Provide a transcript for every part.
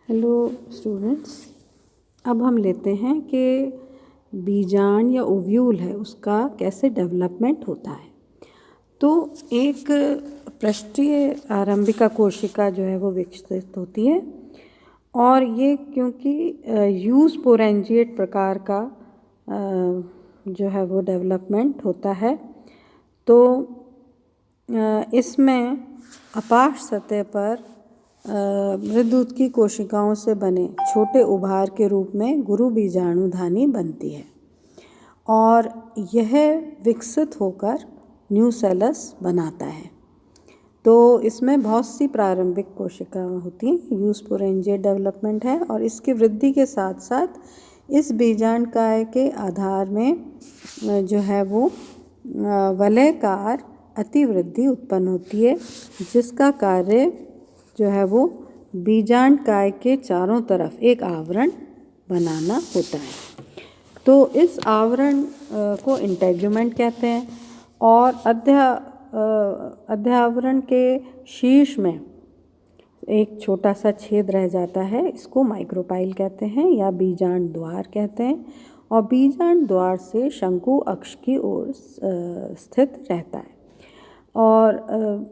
Hello students, अब हम लेते हैं कि बीजांड या ओव्यूल है उसका कैसे डेवलपमेंट होता है। तो एक पृष्ठीय आरंभिका कोशिका जो है वो विकसित होती है और ये क्योंकि यूस्पोरेंजिएट प्रकार का जो है वो डेवलपमेंट होता है, तो इसमें अपाश सतह पर मृदुत की कोशिकाओं से बने छोटे उभार के रूप में गुरु बीजाणुधानी बनती है और यह विकसित होकर न्यूसेलस बनाता है। तो इसमें बहुत सी प्रारंभिक कोशिकाएं होती हैं, यूस्पोरेंजिएट डेवलपमेंट है और इसकी वृद्धि के साथ साथ इस बीजांडकाय के आधार में जो है वो वलयकार अतिवृद्धि उत्पन्न होती है, जिसका कार्य जो है वो बीजांडकाय के चारों तरफ एक आवरण बनाना होता है। तो इस आवरण को इंटेगुमेंट कहते हैं और अध्यावरण के शीर्ष में एक छोटा सा छेद रह जाता है, इसको माइक्रोपाइल कहते हैं या बीजांड द्वार कहते हैं और बीजांड द्वार से शंकु अक्ष की ओर स्थित रहता है और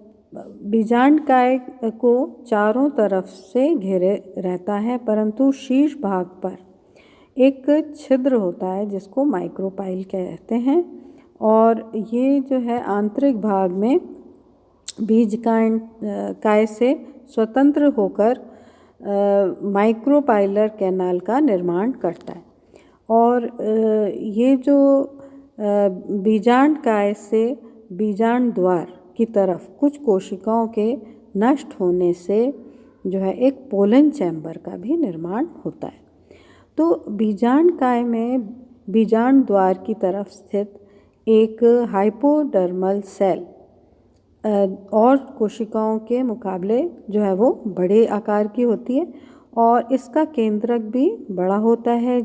बीजांडकाय को चारों तरफ से घेरे रहता है, परंतु शीर्ष भाग पर एक छिद्र होता है जिसको माइक्रोपाइल कहते हैं और ये जो है आंतरिक भाग में बीजांडकाय से स्वतंत्र होकर माइक्रोपाइलर कैनाल का निर्माण करता है और ये जो बीजांडकाय से बीजांड द्वार की तरफ कुछ कोशिकाओं के नष्ट होने से जो है एक पोलन चैम्बर का भी निर्माण होता है। तो बीजांडकाय में बीजांड द्वार की तरफ स्थित एक हाइपोडर्मल सेल और कोशिकाओं के मुकाबले जो है वो बड़े आकार की होती है और इसका केंद्रक भी बड़ा होता है,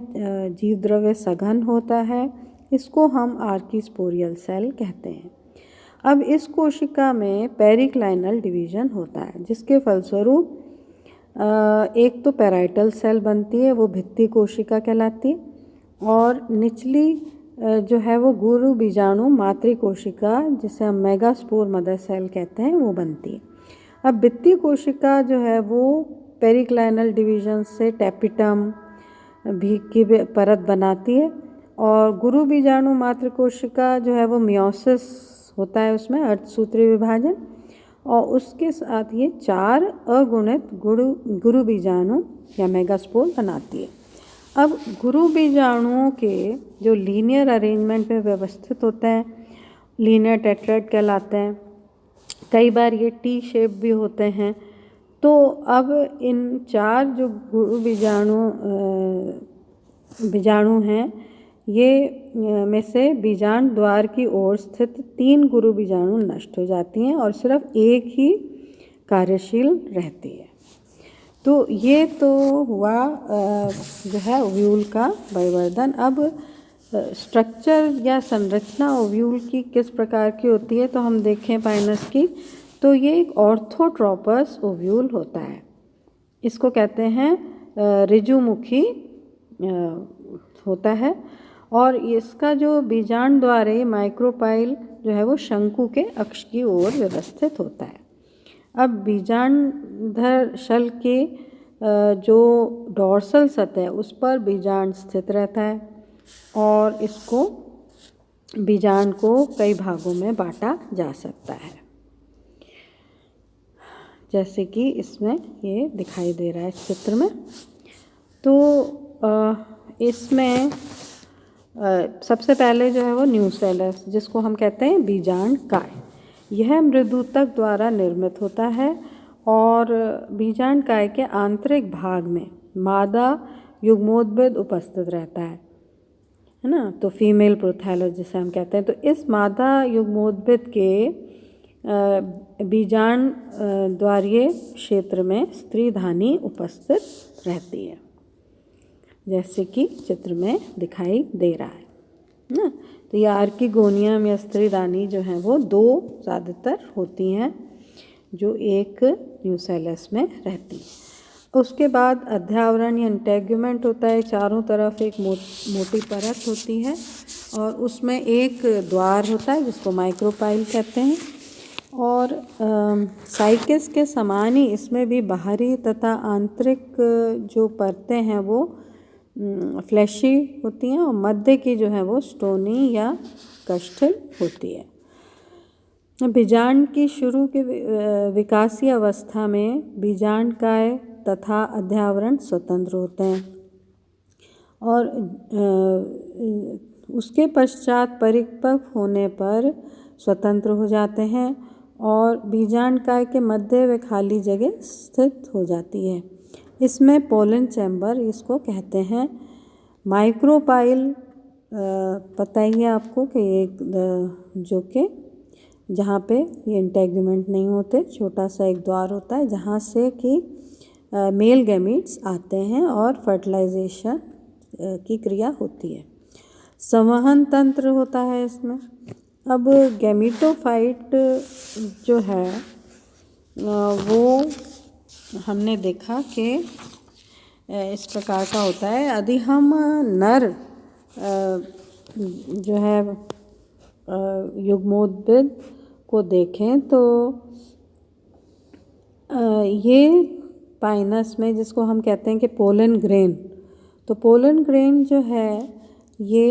जीव द्रव्य सघन होता है, इसको हम आर्कीस्पोरियल सेल कहते हैं। अब इस कोशिका में पेरिक्लाइनल डिवीजन होता है, जिसके फलस्वरूप एक तो पैराइटल सेल बनती है, वो भित्ति कोशिका कहलाती है और निचली जो है वो गुरु बीजाणु मातृ कोशिका जिसे हम मेगास्पोर मदर सेल कहते हैं वो बनती है। अब भित्ति कोशिका जो है वो पेरिक्लाइनल डिवीजन से टैपिटम भी की परत बनाती है और गुरु बीजाणु मातृ कोशिका जो है वो मियोसिस होता है, उसमें अर्धसूत्री विभाजन और उसके साथ ये 4 अगुणित गुरु बीजाणु या मेगास्पोर बनाती है। अब गुरु बीजाणुओं के जो लीनियर अरेंजमेंट में व्यवस्थित होते हैं लीनियर टेट्राड कहलाते हैं, कई बार ये टी शेप भी होते हैं। तो अब इन 4 जो गुरु बीजाणु हैं ये में से बीजांड द्वार की ओर स्थित 3 गुरु बीजाणु नष्ट हो जाती हैं और सिर्फ एक ही कार्यशील रहती है। तो ये तो हुआ जो है ओव्यूल का परिवर्धन। अब स्ट्रक्चर या संरचना ओव्यूल की किस प्रकार की होती है तो हम देखें पाइनस की, तो ये एक ऑर्थोट्रोपस ओव्यूल होता है, इसको कहते हैं ऋजुमुखी होता है और इसका जो बीजांड द्वार है माइक्रोपाइल जो है वो शंकु के अक्ष की ओर व्यवस्थित होता है। अब बीजांडधर शल के जो डोर्सल सतह है उस पर बीजांड स्थित रहता है और इसको बीजांड को कई भागों में बांटा जा सकता है, जैसे कि इसमें ये दिखाई दे रहा है इस चित्र में। तो इसमें सबसे पहले जो है वो न्यूसेलस जिसको हम कहते हैं बीजांडकाय, यह मृदुतक द्वारा निर्मित होता है और बीजांडकाय के आंतरिक भाग में मादा युग्मोद्भिद उपस्थित रहता है ना, तो फीमेल प्रोथैलस जिसे हम कहते हैं। तो इस मादा युग्मोद्भिद के बीजांड द्वारीय क्षेत्र में स्त्रीधानी उपस्थित रहती है, जैसे कि चित्र में दिखाई दे रहा है ना। तो ये आर्किगोनियम या स्त्रीदानी जो हैं वो 2 ज़्यादातर होती हैं जो एक न्यूसेलस में रहती है। उसके बाद अध्यावरण या इंटेग्यूमेंट होता है। चारों तरफ एक मोटी परत होती है और उसमें एक द्वार होता है जिसको माइक्रोपाइल कहते हैं। और साइकिस के समान ही इसमें भी बाहरी तथा आंतरिक जो परतें हैं वो फ्लैशी होती हैं और मध्य की जो है वो स्टोनी या कष्ठल होती है। बीजांड की शुरू के विकासीय अवस्था में बीजांडकाय तथा अध्यावरण स्वतंत्र होते हैं और उसके पश्चात परिपक्व होने पर स्वतंत्र हो जाते हैं और बीजांडकाय के मध्य व खाली जगह स्थित हो जाती है। इसमें पोलन चैम्बर इसको कहते हैं। माइक्रोपाइल पता ही है आपको कि एक जो कि जहाँ पे ये इंटेग्यूमेंट नहीं होते, छोटा सा एक द्वार होता है जहाँ से कि मेल गैमीट्स आते हैं और फर्टिलाइजेशन की क्रिया होती है। संवहन तंत्र होता है इसमें। अब गैमीटोफाइट जो है वो हमने देखा कि इस प्रकार का होता है। यदि हम नर जो है युग्मोद्भिद को देखें तो ये पाइनस में जिसको हम कहते हैं कि पोलन ग्रेन, तो पोलन ग्रेन जो है ये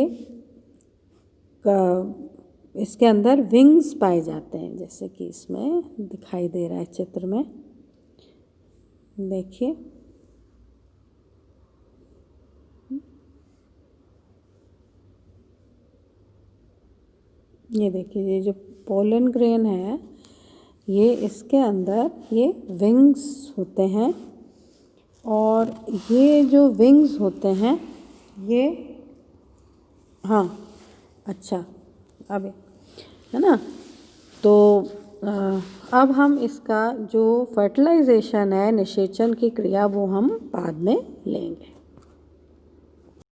इसके अंदर विंग्स पाए जाते हैं, जैसे कि इसमें दिखाई दे रहा है चित्र में, देखिए ये देखिए ये जो पोलन ग्रेन है ये इसके अंदर ये विंग्स होते हैं और ये जो विंग्स होते हैं ये हाँ अच्छा अब है ना। तो अब हम इसका जो फर्टिलाइजेशन है, निषेचन की क्रिया, वो हम बाद में लेंगे।